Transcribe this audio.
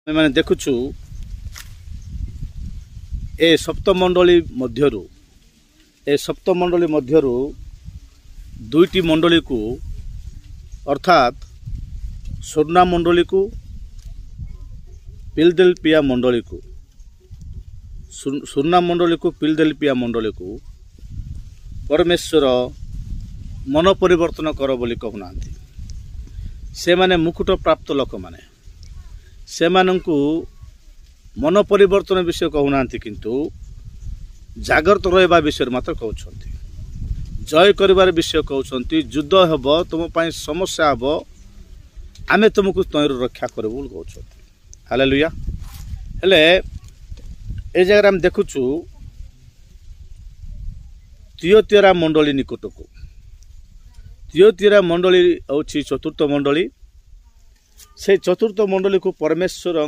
मैंने देखुछु ए सप्तमंडली मध्यरु दुईटी मंडली को अर्थात स्वर्णा मंडली को फिलाडेल्फिया मंडली को स्वर्णा मंडली को फिलाडेल्फिया मंडली को परमेश्वर मन परिवर्तन कर बोली कहूना से माने मुकुट प्राप्त लोक माने से मानंकु मन परिवर्तन विषय कहूना किंतु जागृत रहा विषय मात्र कहते जय कर विषय कहते युद्ध हेब तुम समस्या हेब आमे तुमको तयरू रक्षा करबू कहते हालेलुया हेले ए जगह हम देखुछु तियोतिरा मंडली निकट को तियोतिरा मंडली हूँ चतुर्थ मंडली से चतुर्थ मंडली को परमेश्वर